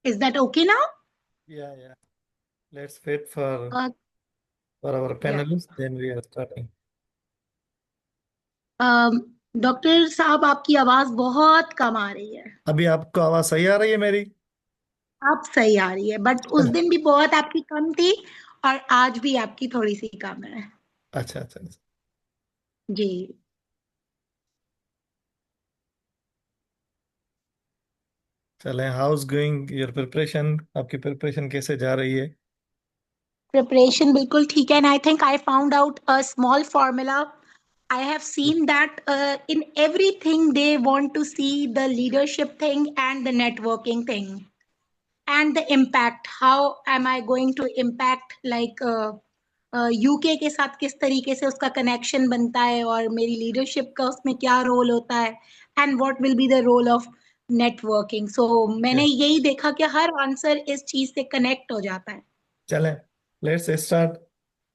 Is that okay now? Yeah, yeah. Let's wait for Uh, our yeah. panelists, then we are starting. Doctor साहब आपकी आवाज बहुत कम आ रही है। अभी आपको आवाज सही आ रही है मेरी? आप सही आ रही है, बट उस दिन भी बहुत आपकी कम थी और आज भी आपकी थोड़ी सी कम है। अच्छा अच्छा अच्छा। जी। चलें, हाउस गोइंग योर प्रिपरेशन? आपकी प्रिपरेशन कैसे जा रही है? प्रिपरेशन बिल्कुल ठीक है, and I think I found out a small formula. I have seen that in everything they want to see the leadership thing and the networking thing and the impact. How am I going to impact like UK के साथ किस तरीके से उसका connection बनता है और मेरी लीडरशिप का उसमें क्या रोल होता है and what will be the role of networking. So मैंने Yeah. यही देखा कि हर आंसर इस चीज से कनेक्ट हो जाता है. चलें, let's start.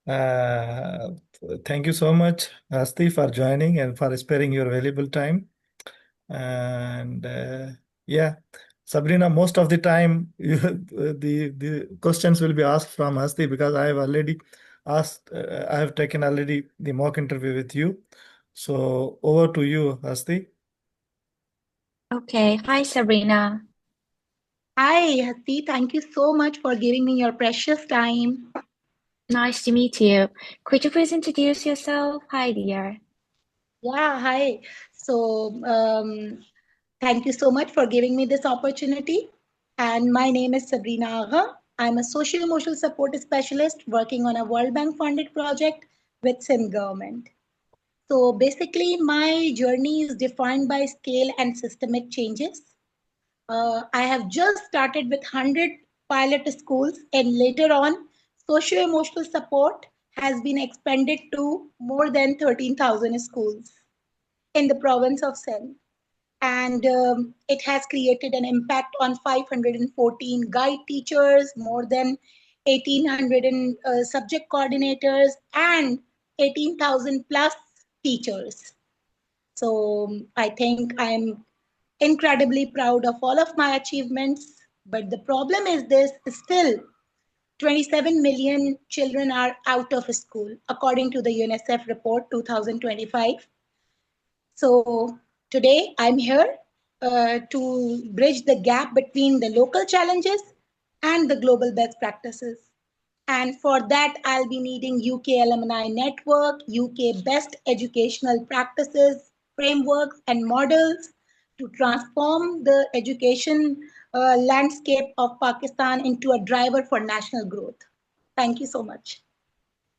Uh, Thank you so much, Asti, for joining and for sparing your valuable time. And yeah, Sabrina, most of the time the questions will be asked from Asti because I have already asked. I have taken already the mock interview with you. So over to you, Asti. Okay. Hi, Sabrina. Hi, Hasti. Thank you so much for giving me your precious time. Nice to meet you. Could you please introduce yourself? Hi, dear. Yeah, hi. So, thank you so much for giving me this opportunity. And my name is Sabrina Agha. I'm a social emotional support specialist working on a World Bank funded project with Sindh government. So basically, my journey is defined by scale and systemic changes. I have just started with 100 pilot schools, and later on, socio emotional support has been expanded to more than 13,000 schools in the province of Sindh. And it has created an impact on 514 guide teachers, more than 1,800 subject coordinators, and 18,000 plus teachers. So I think I'm incredibly proud of all of my achievements. But the problem is this: still 27 million children are out of school, according to the UNICEF report 2025. So today I'm here to bridge the gap between the local challenges and the global best practices. And for that, I'll be needing UK Alumni Network, UK best educational practices, frameworks, and models to transform the education landscape of Pakistan into a driver for national growth. Thank you so much.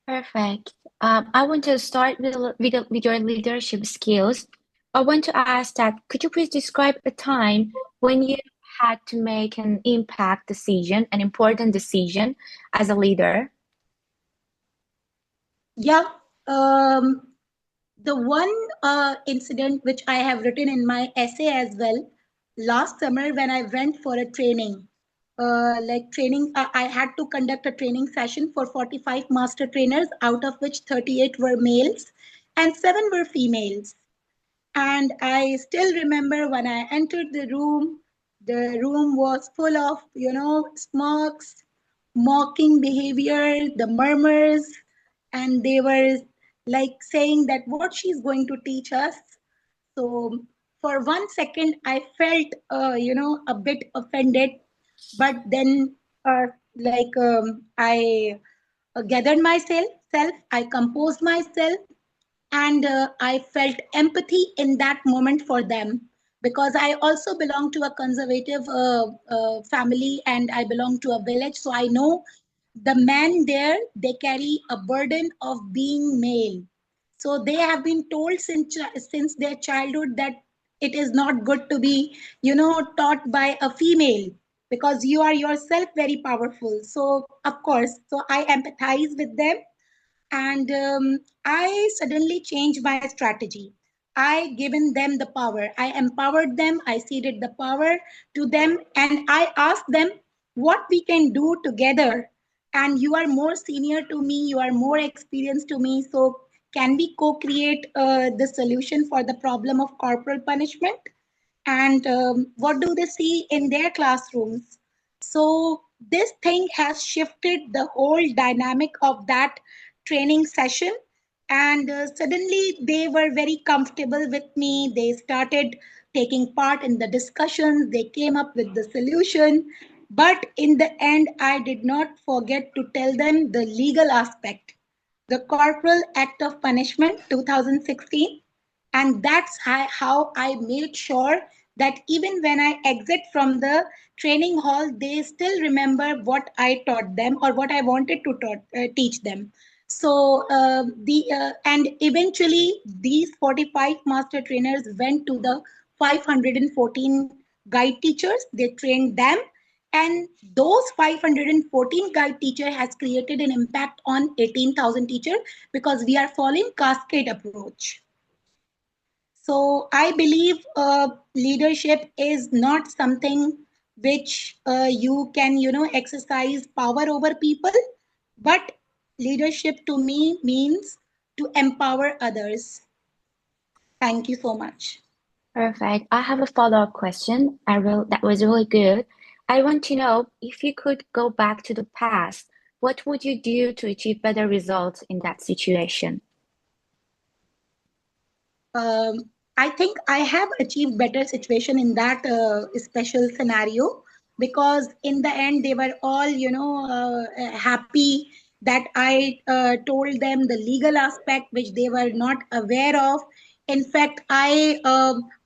Perfect. I want to start with your leadership skills. I want to ask that could you please describe a time when you had to make an impact decision, an important decision as a leader? Yeah, the one incident which I have written in my essay as well, last summer when I went for a training, I had to conduct a training session for 45 master trainers, out of which 38 were males and 7 were females. And I still remember when I entered the room was full of, smokes, mocking behavior, the murmurs, and they were like saying that what she's going to teach us. So for 1 second, I felt, a bit offended, but then, I gathered myself, I composed myself, and I felt empathy in that moment for them because I also belong to a conservative family and I belong to a village. So I know the men there, they carry a burden of being male. So they have been told since their childhood that it is not good to be, taught by a female because you are yourself very powerful. So, of course, so I empathize with them, and I suddenly changed my strategy. I given them the power, I empowered them, I ceded the power to them, and I asked them what we can do together. And you are more senior to me, you are more experienced to me, so can we co-create the solution for the problem of corporal punishment? And what do they see in their classrooms? So this thing has shifted the whole dynamic of that training session. And suddenly they were very comfortable with me. They started taking part in the discussions. They came up with the solution. But in the end, I did not forget to tell them the legal aspect, the Corporal Act of Punishment 2016. And that's how I made sure that even when I exit from the training hall, they still remember what I taught them or what I wanted to teach them. So and eventually these 45 master trainers went to the 514 guide teachers. They trained them, and those 514 guide teacher has created an impact on 18,000 teachers because we are following cascade approach. So I believe leadership is not something which you can, exercise power over people, but leadership to me means to empower others. Thank you so much. Perfect. I have a follow-up question. That was really good. I want to know if you could go back to the past, what would you do to achieve better results in that situation? I think I have achieved better situation in that special scenario, because in the end they were all, happy that I told them the legal aspect which they were not aware of. In fact, I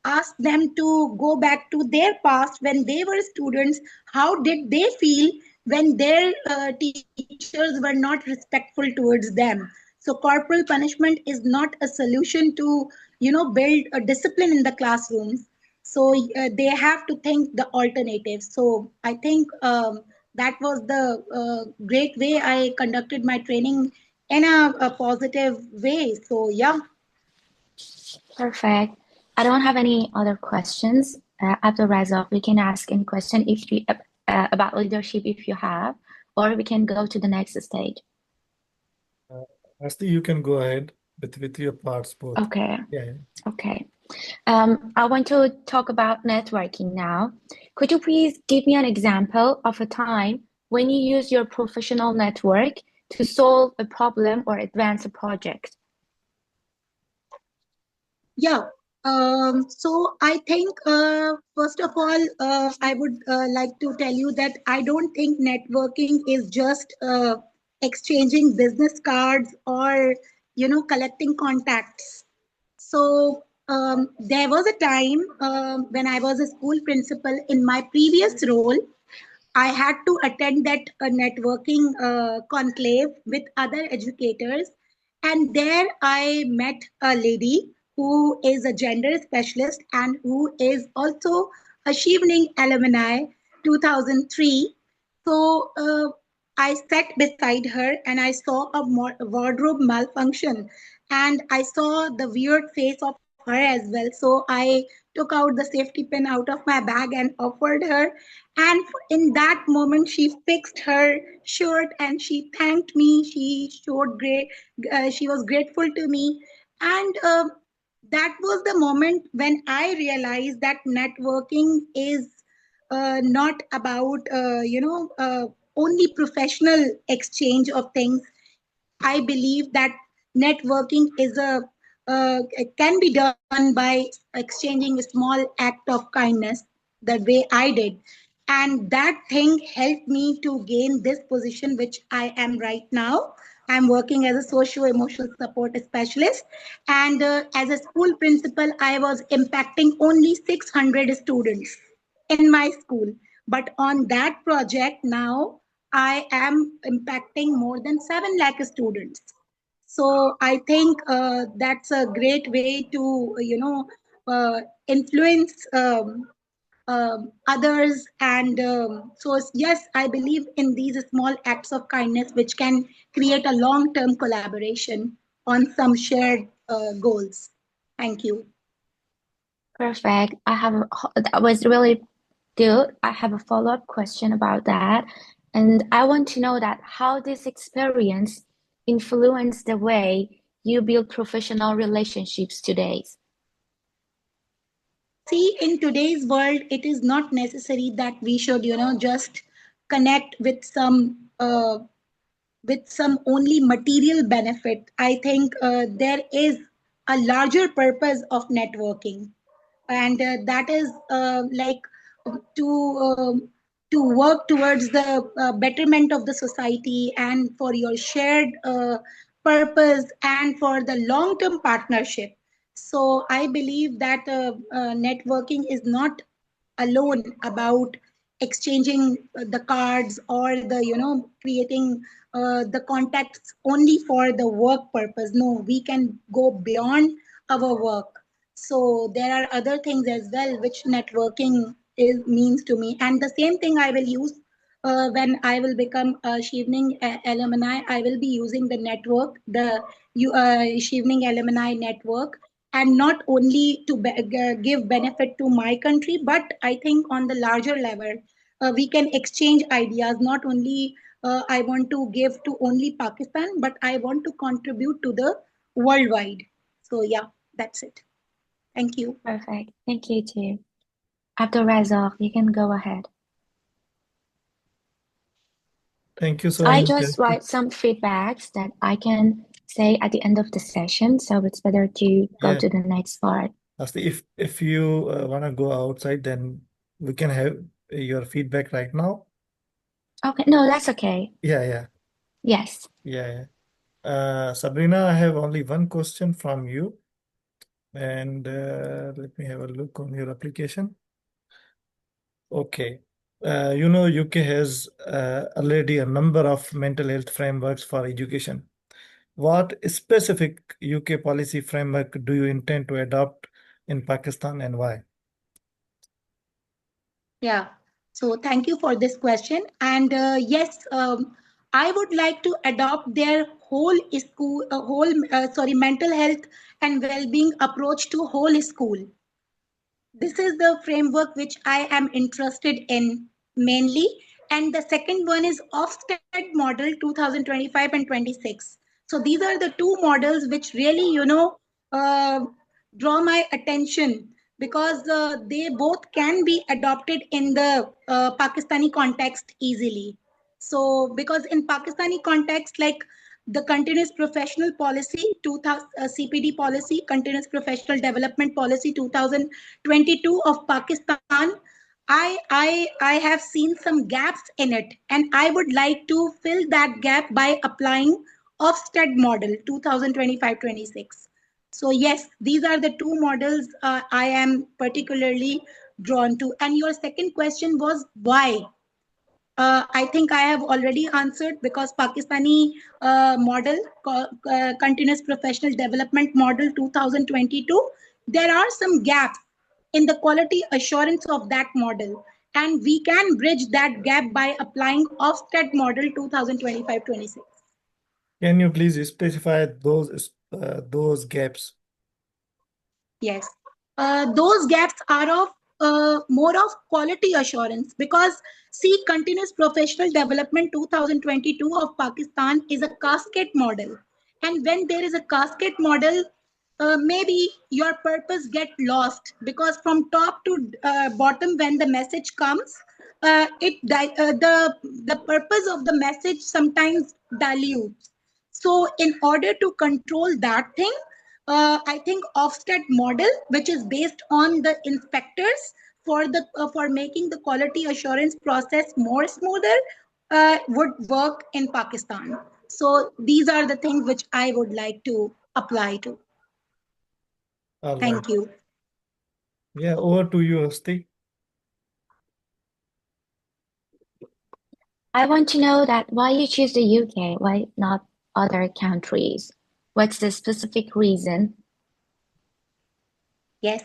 asked them to go back to their past when they were students. How did they feel when their teachers were not respectful towards them? So corporal punishment is not a solution to, build a discipline in the classrooms. So they have to think the alternatives. So I think that was the great way I conducted my training in a positive way. So yeah. Perfect. I don't have any other questions. After rise up, we can ask any question if you about leadership if you have, or we can go to the next stage. Asti, you can go ahead with your parts both. Okay. Yeah. Okay. I want to talk about networking now. Could you please give me an example of a time when you use your professional network to solve a problem or advance a project? Yeah. So I think, first of all, I would like to tell you that I don't think networking is just exchanging business cards or, collecting contacts. So there was a time when I was a school principal in my previous role. I had to attend that networking conclave with other educators. And there I met a lady who is a gender specialist and who is also a Chevening alumni 2003. So I sat beside her and I saw a wardrobe malfunction, and I saw the weird face of her as well. So I took out the safety pin out of my bag and offered her. And in that moment, she fixed her shirt and she thanked me. She showed great, she was grateful to me. And that was the moment when I realized that networking is not about, only professional exchange of things. I believe that networking is can be done by exchanging a small act of kindness, the way I did, and that thing helped me to gain this position which I am right now. I'm working as a socio-emotional support specialist, and as a school principal, I was impacting only 600 students in my school. But on that project now, I am impacting more than 7 lakh students. So I think that's a great way to, influence others. And so, yes, I believe in these small acts of kindness which can create a long-term collaboration on some shared goals. Thank you. Perfect. That was really good. I have a follow-up question about that. And I want to know that how this experience influenced the way you build professional relationships today. See, in today's world, it is not necessary that we should, just connect with some only material benefit. I think there is a larger purpose of networking, and that is to um, to work towards the betterment of the society and for your shared purpose and for the long term partnership. So I believe that networking is not alone about exchanging the cards or the creating the contacts only for the work purpose. No, we can go beyond our work. So there are other things as well which networking is means to me, and the same thing I will use when I will become a Chevening alumni. I will be using the network, the Chevening alumni network, and not only to give benefit to my country, but I think on the larger level, we can exchange ideas. Not only I want to give to only Pakistan, but I want to contribute to the worldwide. So yeah, that's it. Thank you. Perfect. Thank you too. Abdul Razak, you can go ahead. Thank you so I much. just write some feedbacks that I can say at the end of the session, so it's better to go Yeah. to the next part. Asti, if you want to go outside, then we can have your feedback right now. Okay, no, that's okay. Yeah. Yes. Sabrina, I have only one question from you, and let me have a look on your application. Okay. UK has already a number of mental health frameworks for education. What specific UK policy framework do you intend to adopt in Pakistan and why? Yeah. So thank you for this question. And yes, I would like to adopt their mental health and well-being approach to whole school. This is the framework which I am interested in mainly. And the second one is Ofsted model 2025 and 26. So these are the two models which really, uh, draw my attention because they both can be adopted in the Pakistani context easily. So because in Pakistani context, like the continuous professional policy 2000 CPD policy, continuous professional development policy 2022 of Pakistan, I have seen some gaps in it, and I would like to fill that gap by applying Ofsted model 2025-26. So yes, these are the two models I am particularly drawn to. And your second question was why? I think I have already answered because Pakistani model, continuous professional development model 2022, there are some gaps in the quality assurance of that model. And we can bridge that gap by applying Ofsted model 2025-26. Can you please specify those gaps? Yes. Those gaps are of more of quality assurance because see, continuous professional development 2022 of Pakistan is a cascade model, and when there is a cascade model, maybe your purpose get lost because from top to bottom when the message comes, the purpose of the message sometimes dilutes. So in order to control that thing, I think Ofsted model, which is based on the inspectors for making the quality assurance process more smoother, would work in Pakistan. So these are the things which I would like to apply to. All right. Thank you. Yeah, over to you, Asti. I want to know that why you choose the UK, why not other countries? What's the specific reason? Yes.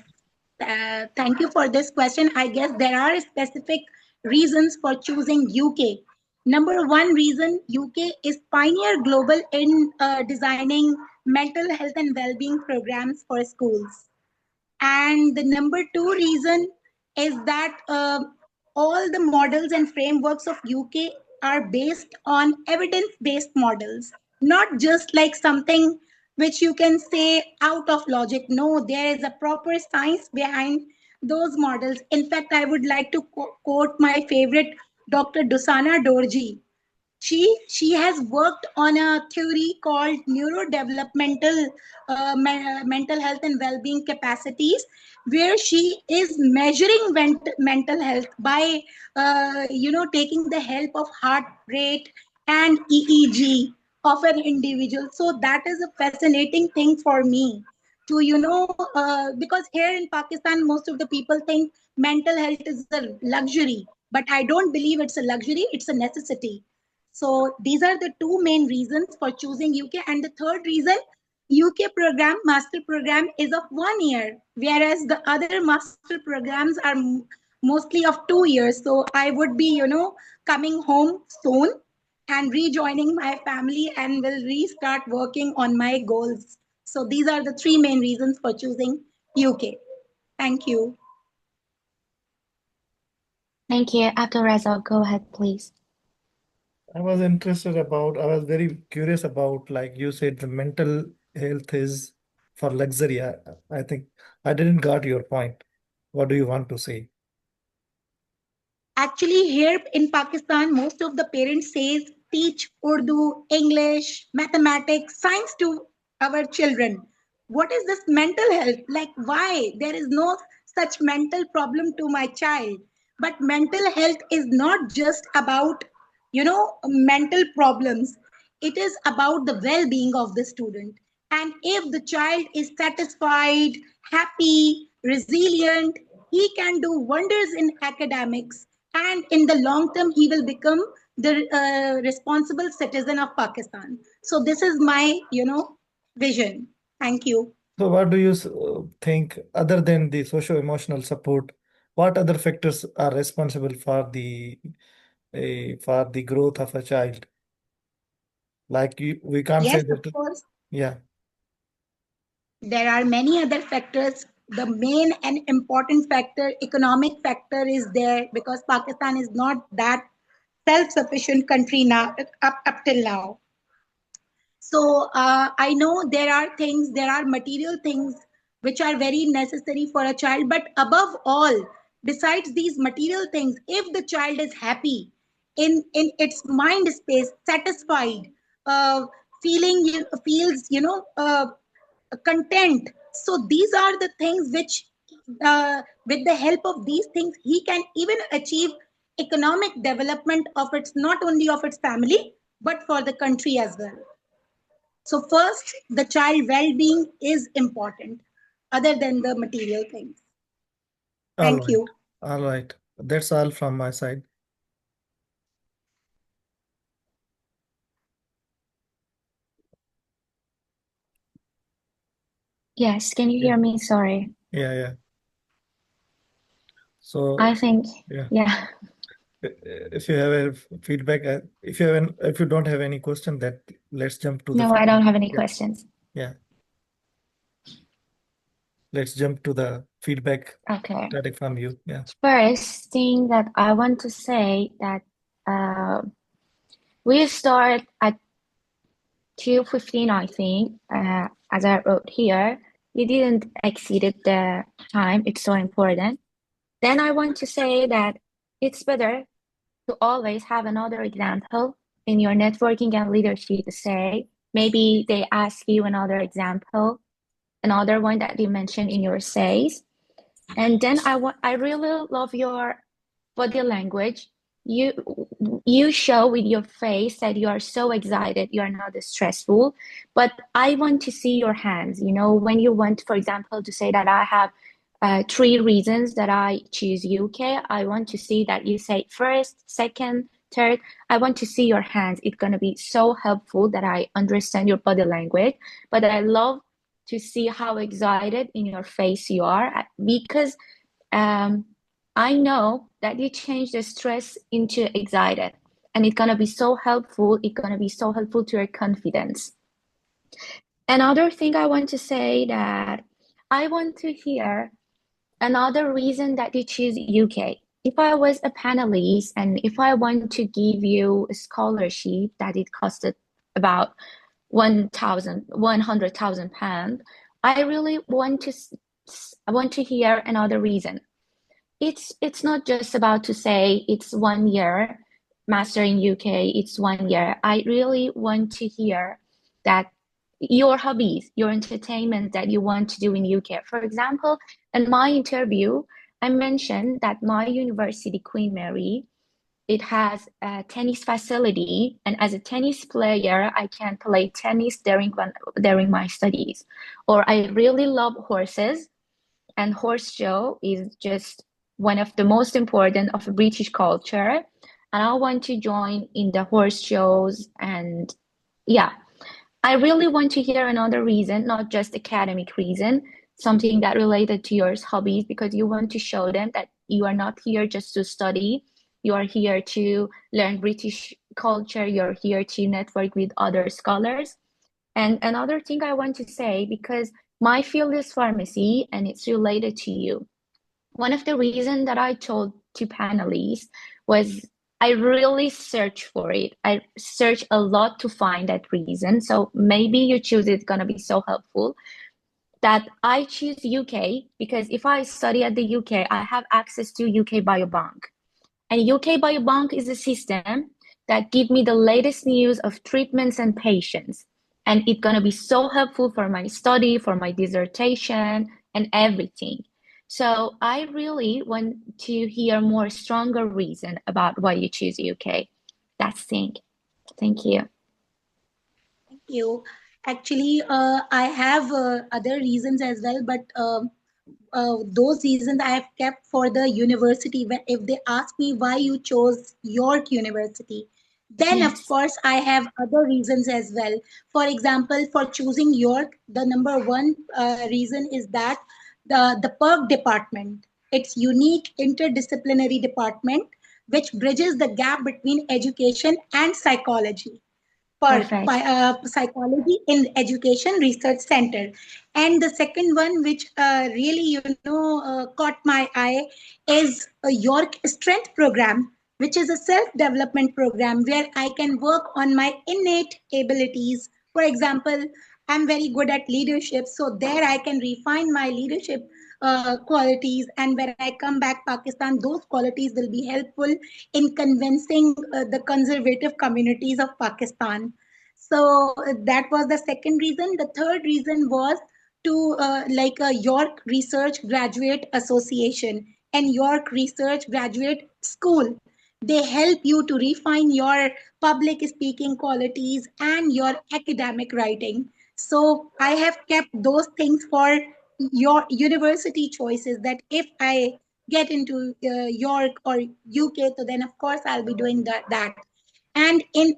Thank you for this question. I guess there are specific reasons for choosing UK. Number one reason, UK is pioneer global in designing mental health and well-being programs for schools. And the number two reason is that all the models and frameworks of UK are based on evidence-based models, not just like something which you can say out of logic. No, there is a proper science behind those models. In fact, I would like to quote my favorite Dr. Dusana Dorji. She has worked on a theory called neurodevelopmental mental health and well-being capacities, where she is measuring mental health by taking the help of heart rate and EEG of an individual. So that is a fascinating thing for me to because here in Pakistan most of the people think mental health is a luxury, but I don't believe it's a luxury, it's a necessity. So these are the two main reasons for choosing UK. And the third reason, UK program, master program is of 1 year, whereas the other master programs are mostly of 2 years. So I would be, coming home soon and rejoining my family and will restart working on my goals. So these are the three main reasons for choosing UK. Thank you. Thank you. Abdul Razak, go ahead, please. I was very curious about, like you said, the mental health is for luxury. I think I didn't got your point. What do you want to say? Actually, here in Pakistan, most of the parents says teach Urdu, English, mathematics, science to our children. What is this mental health? Like, why? There is no such mental problem to my child. But mental health is not just about, mental problems. It is about the well-being of the student. And if the child is satisfied, happy, resilient, he can do wonders in academics, and in the long term he will become the responsible citizen of Pakistan. So this is my vision. Thank you. So, what do you think, other than the socio-emotional support, what other factors are responsible for the growth of a child? Like we can't say Yes, of that. course, Yeah. there are many other factors. The main and important factor, economic factor, is there because Pakistan is not that self-sufficient country now, up till now. So I know there are things, there are material things which are very necessary for a child. But above all, besides these material things, if the child is happy in its mind space, satisfied, feels content. So these are the things which, with the help of these things, he can even achieve economic development of its, not only of its family but for the country as well. So first, the child well-being is important, other than the material things. All Thank right. you. All right. That's all from my side. Yes, can you Yeah. hear me? Sorry. Yeah. Yeah. So, I think, yeah. yeah. If you have a feedback, if you don't have any question, that let's jump to the No, I don't have any yeah. questions. Yeah. Let's jump to the feedback Okay. starting from you. Yeah. First thing that I want to say that we start at 2:15, I think, as I wrote here. You didn't exceeded the time. It's so important. Then I want to say that it's better to always have another example in your networking and leadership to say. Maybe they ask you another example, another one that you mentioned in your says. And then I really love your body language. You show with your face that you are so excited, you are not stressful. But I want to see your hands. When you want, for example, to say that I have 3 reasons that I choose UK, I want to see that you say first, second, third. I want to see your hands. It's gonna be so helpful that I understand your body language. But I love to see how excited in your face you are because I know that you change the stress into excited, and it's gonna be so helpful. It's gonna be so helpful to your confidence. Another thing I want to say that I want to hear another reason that you choose UK. If I was a panelist and if I want to give you a scholarship that it costed about 100,000 pounds, I really want to hear another reason. it's not just about to say it's 1 year master in UK, it's 1 year. I really want to hear that your hobbies, your entertainment that you want to do in UK. For example, in my interview, I mentioned that my university, Queen Mary, it has a tennis facility, and as a tennis player, I can play tennis during my studies. Or I really love horses, and horse show is just one of the most important of British culture. And I want to join in the horse shows. And yeah, I really want to hear another reason, not just academic reason, something that related to your hobbies, because you want to show them that you are not here just to study. You are here to learn British culture. You're here to network with other scholars. And another thing I want to say, because my field is pharmacy and it's related to you. One of the reasons that I told to panelists was I really searched for it. I searched a lot to find that reason. So maybe you choose it's gonna be so helpful that I choose UK because if I study at the UK, I have access to UK Biobank. And UK Biobank is a system that give me the latest news of treatments and patients. And it's gonna be so helpful for my study, for my dissertation, and everything. So I really want to hear more stronger reason about why you choose UK. That's thing. Thank you. Thank you. Actually, I have other reasons as well, but those reasons I have kept for the university. If they ask me why you chose York University, then of Yes, course I have other reasons as well. For example, for choosing York, the number one reason is that the PERC department, it's unique interdisciplinary department which bridges the gap between education and psychology for perfect. psychology in education research center. And the second one which really caught my eye is a York strength program, which is a self development program where I can work on my innate abilities. For example, I'm very good at leadership, so there I can refine my leadership qualities, and when I come back Pakistan, those qualities will be helpful in convincing the conservative communities of Pakistan. So that was the second reason. The third reason was to like a York Research Graduate Association and York Research Graduate School. They help you to refine your public speaking qualities and your academic writing. So I have kept those things for your university choices, that if I get into York or UK, so then of course I'll be doing that. And in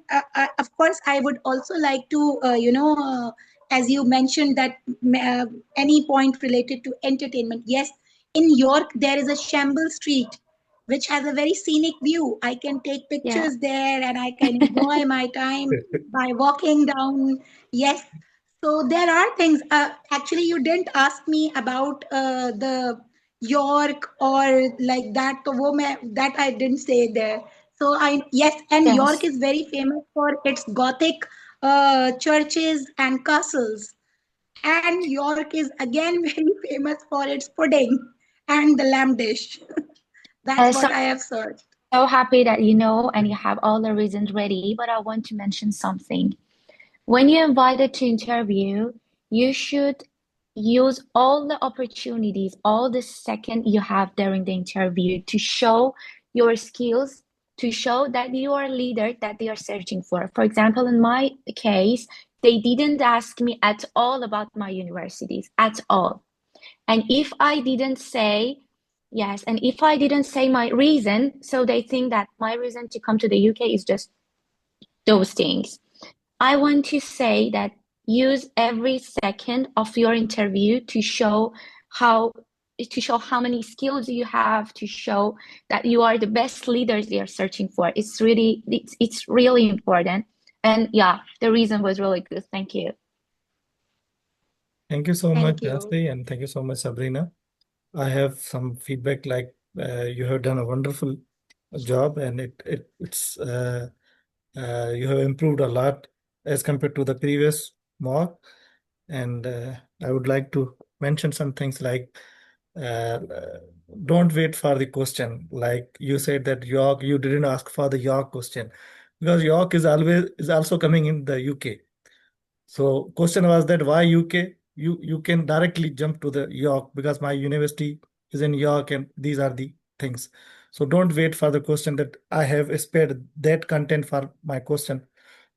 of course I would also like to as you mentioned that uh, any point related to entertainment, yes, in York there is a Shamble Street which has a very scenic view. I can take Yeah. pictures there and I can enjoy my time by walking down. Yes, so there are things. Actually, you didn't ask me about the York or like that woman that I didn't say there. So I, yes, and York Yes. is very famous for its Gothic churches and castles. And York is again very famous for its pudding and the lamb dish. That's So what I have searched. so happy that you know and you have all the reasons ready, but I want to mention something. When you're invited to interview, you should use all the opportunities, all the second you have during the interview to show your skills, to show that you are a leader that they are searching for. For example, in my case, they didn't ask me at all about my universities, at all. And if I didn't say, yes, and if I didn't say my reason, so they think that my reason to come to the UK is just those things. I want to say that use every second of your interview how to show how many skills you have, to show that you are the best leaders they are searching for. It's really important. And yeah, the reason was really good. Thank you. Thank you so much, Thank you. Jasti, and thank you so much, Sabrina. I have some feedback like you have done a wonderful job, and you have improved a lot as compared to the previous mock. And I would like to mention some things like uh, don't wait for the question. Like you said that York, you didn't ask for the York question because York is also coming in the UK. So question was that why UK? You can directly jump to the York because my university is in York and these are the things. So don't wait for the question that I have spared that content for my question.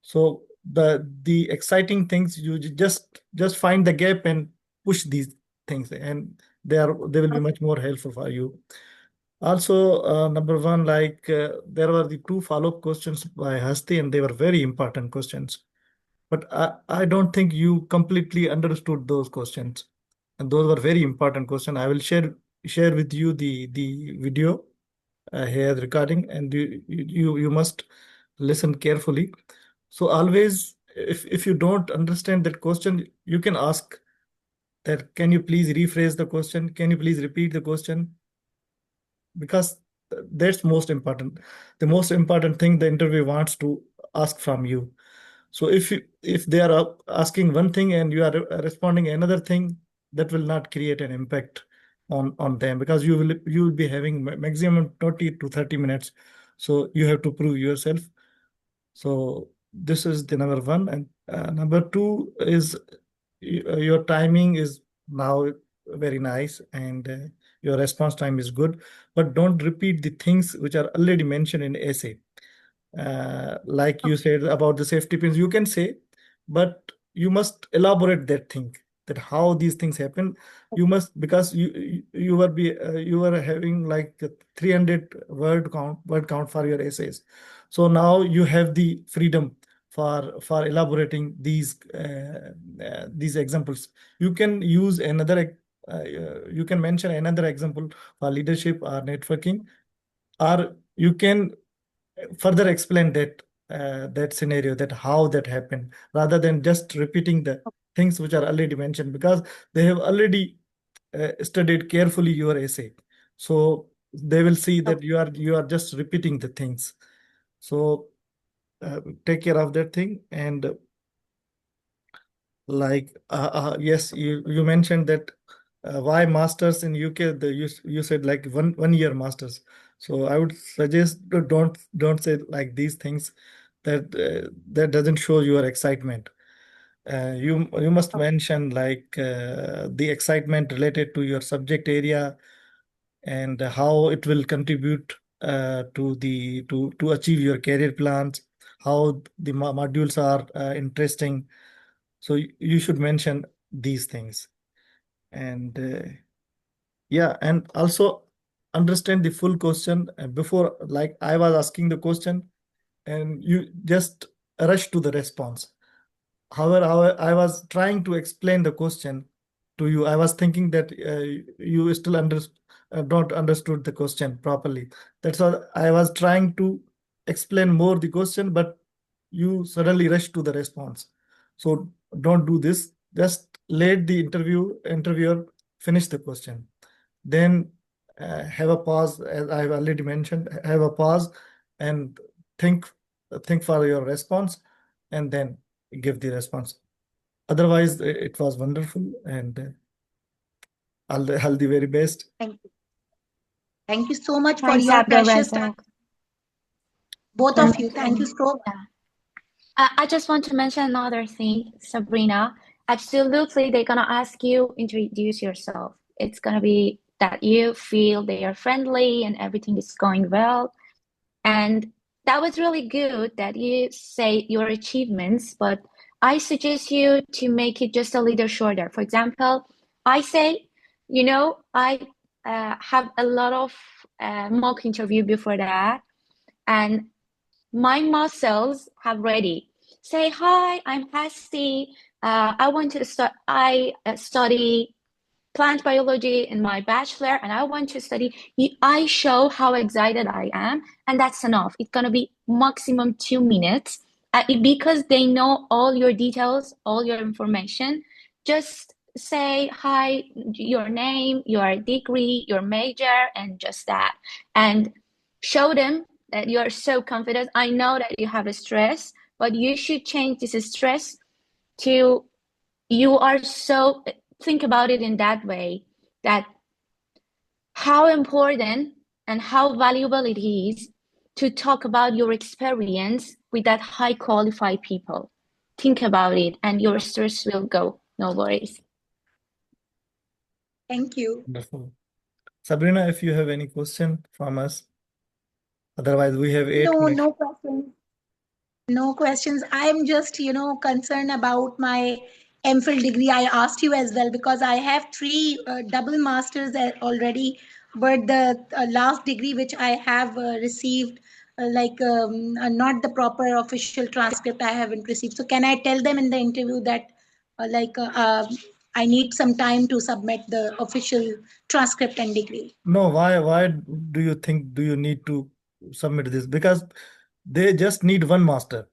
So the exciting things you just find the gap and push these things and they will be much more helpful for you. Also, number one, like there were the two follow-up questions by Hasti, and they were very important questions. But I don't think you completely understood those questions. And those were very important questions. I will share with you the video here recording, and you must listen carefully. So always, if you don't understand that question, you can ask that, can you please rephrase the question? Can you please repeat the question? Because that's most important. The most important thing the interviewer wants to ask from you. So if they are asking one thing and you are responding another thing, that will not create an impact on them, because you will be having maximum 20 to 30 minutes. So you have to prove yourself. So this is the number one. And number two is your timing is now very nice, and your response time is good, but don't repeat the things which are already mentioned in essay. Like you said about the safety pins, you can say, but you must elaborate that thing, that how these things happen. You must, because you were having like a 300 word count for your essays. So now you have the freedom for elaborating these examples. You can use another. You can mention another example for leadership or networking, or you can further explain that scenario, that how that happened, rather than just repeating the things which are already mentioned, because they have already studied carefully your essay. So they will see that you are just repeating the things. So take care of that thing. And like yes, you mentioned that why masters in UK, you said like one year masters. So I would suggest to don't say like these things, that doesn't show your excitement. You must mention like the excitement related to your subject area, and how it will contribute to achieve your career plans, how the modules are interesting. So you should mention these things. And yeah, and also understand the full question before, like I was asking the question and you just rush to the response. However, I was trying to explain the question to you. I was thinking that you still don't understood the question properly. That's why I was trying to explain more the question, but you suddenly rush to the response. So don't do this. Just let the interviewer finish the question. Then have a pause, as I've already mentioned. Have a pause and think think for your response, and then give the response. Otherwise, it was wonderful, and all the very best. Thank you. Thank you so much for Thanks, your Abdul precious time, Razak. both of you. Thank you so much. Yeah. I just want to mention another thing, Sabrina. Absolutely, they're gonna ask you introduce yourself. It's gonna be that you feel they are friendly and everything is going well. And that was really good that you say your achievements, but I suggest you to make it just a little shorter. For example, I say, I have a lot of mock interview before that, and my muscles have ready. Say, hi, I'm Hasti. I want to start. I study plant biology in my bachelor, and I want to study. I show how excited I am, and that's enough. It's gonna be maximum 2 minutes, because they know all your details, all your information. Just say hi, your name, your degree, your major, and just that, and show them that you are so confident. I know that you have a stress, but you should change this stress to you are so think about it in that way, that how important and how valuable it is to talk about your experience with that high qualified people. Think about it and your stress will go. No worries. Thank you. Wonderful. Sabrina, if you have any question from us, otherwise we have 8 minutes. No questions. No questions. I'm just, concerned about my MPhil degree. I asked you as well because I have three double masters already, but the last degree which I have received, not the proper official transcript I haven't received. So can I tell them in the interview that, I need some time to submit the official transcript and degree? No, why do you think do you need to submit this? Because they just need one master.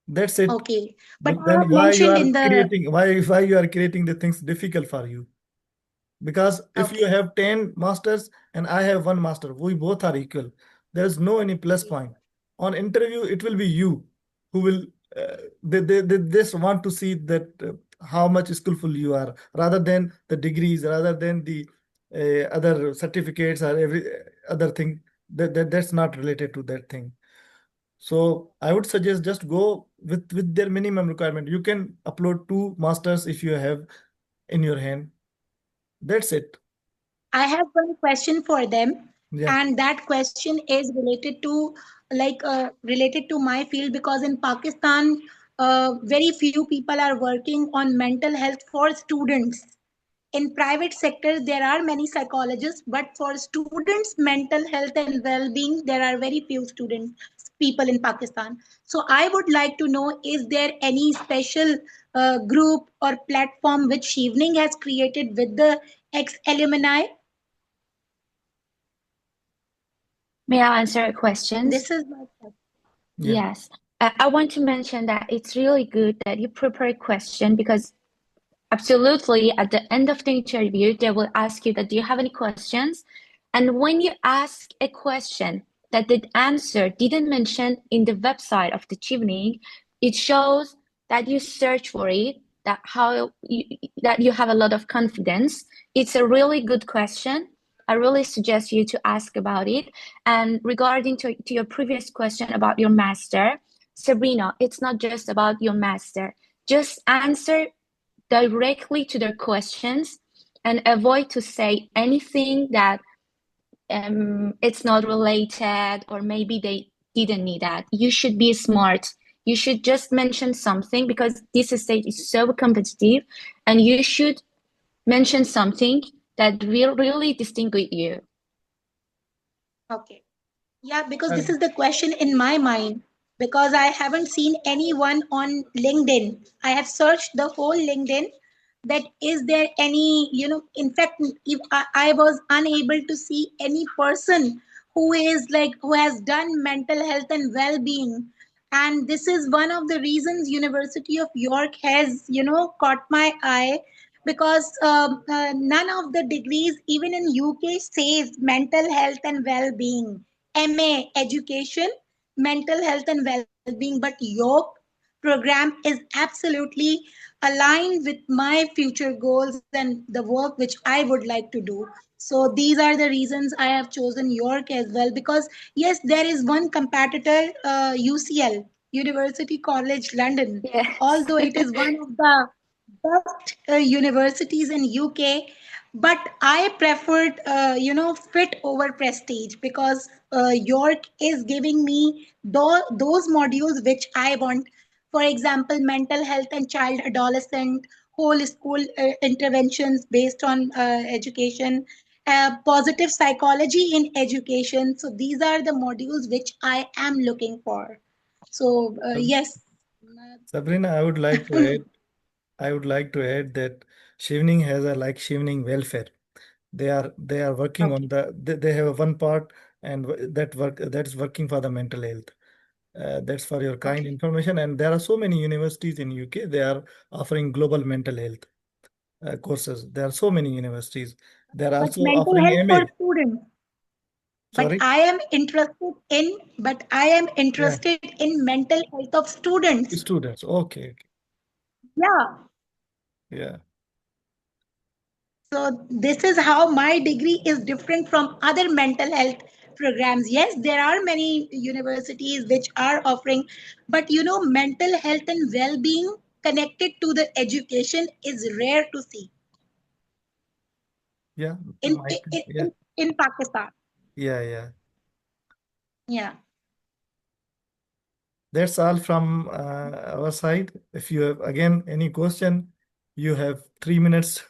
That's it. Okay, but But I then have mentioned in the why you are creating the things difficult for you? Because if you okay. have 10 masters and I have one master, we both are equal. There's no any plus point. On interview, it will be you who will they just want to see that how much skillful you are, rather than the degrees, rather than the other certificates or every other thing. That's not related to that thing. So I would suggest just go with their minimum requirement. You can upload 2 masters if you have in your hand. That's it. I have one question for them, Yeah. and that question is related to my field because in Pakistan, very few people are working on mental health for students. In private sector, there are many psychologists, but for students, mental health and well-being, there are very few students people in Pakistan. So I would like to know: is there any special group or platform which Chevening has created with the ex-alumni? May I answer questions? This is my question. Yeah. Yes. I want to mention that it's really good that you prepare a question because absolutely at the end of the interview, they will ask you that do you have any questions? And when you ask a question that the answer didn't mention in the website of the Chevening, it shows that you search for it, that you have a lot of confidence. It's a really good question. I really suggest you to ask about it. And regarding to your previous question about your master, Sabrina, it's not just about your master. Just answer directly to their questions and avoid to say anything that it's not related or maybe they didn't need that. You should be smart. You should just mention something because this stage is so competitive and you should mention something that will really distinguish you. Okay. Yeah, because this And is the question in my mind. Because I haven't seen anyone on LinkedIn. I have searched the whole LinkedIn that is there any, in fact, if I was unable to see any person who has done mental health and well-being. And this is one of the reasons University of York has, caught my eye because none of the degrees, even in UK, says mental health and well-being. MA education, mental health and well-being, but your program is absolutely aligned with my future goals and the work which I would like to do. So these are the reasons I have chosen York as well because yes, there is one competitor, UCL, University College London, Yes. although it is one of the best universities in UK, but I preferred, fit over prestige because York is giving me those modules which I want. For example, mental health and child adolescent, whole school interventions based on education, positive psychology in education. So these are the modules which I am looking for. So Sab- yes. Sabrina, I would like to add that Chevening has a like Chevening welfare. They are working on Okay. they have one part and that's working for the mental health. That's for your kind Okay. information. And there are so many universities in UK. They are offering global mental health courses. There are so many universities. They are But also mental offering health for MA. students. But Sorry. I am interested in, Yeah, mental health of students. students. Okay. Okay. Yeah. Yeah. So this is how my degree is different from other mental health programs. Yes, there are many universities which are offering, but mental health and well-being connected to the education is rare to see Yeah, in might be. in, Yeah, in, in Pakistan. yeah. Yeah. That's all from our side. If you have again any question, you have 3 minutes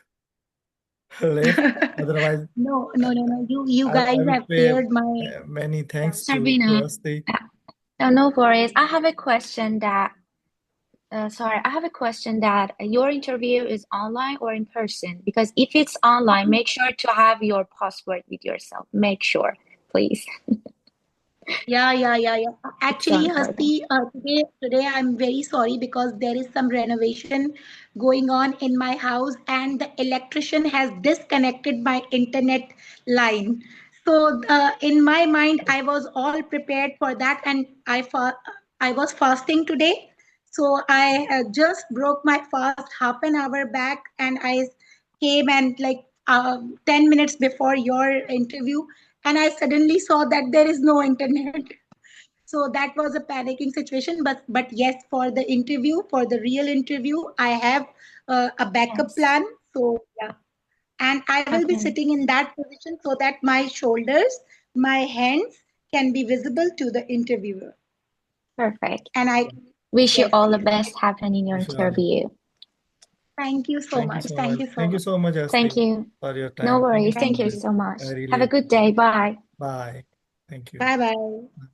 left. Otherwise, No, no, no, no. You I guys will have pay cleared my. many Yeah. thanks to Sarvina, Asti. no worries. I have a question that, I have a question that your interview is online or in person? Because if it's online, make sure to have your password with yourself. Make sure, please. Yeah. It's so Actually, important. Hasti, today I'm very sorry because there is some renovation going on in my house, and the electrician has disconnected my internet line. So, in my mind, I was all prepared for that, and I was fasting today. So I just broke my fast half an hour back, and I came and like 10 minutes before your interview, and I suddenly saw that there is no internet. So that was a panicking situation. But yes, for the interview, for the real interview, I have a backup Yes. plan. So yeah, and I will be Okay. sitting in that position so that my shoulders, my hands can be visible to the interviewer, Perfect. and I can. Wish you Yes, all the yes. best happening in your Wish you all the interview. Thank you so Thank you much. so Thank much. you so Thank you much. so much, Thank Asti, you. for your No time. Thank you worries. so Thank Thank you much. you. so much. I really Have a good appreciate day. it. Bye. Bye. Thank you. Bye bye.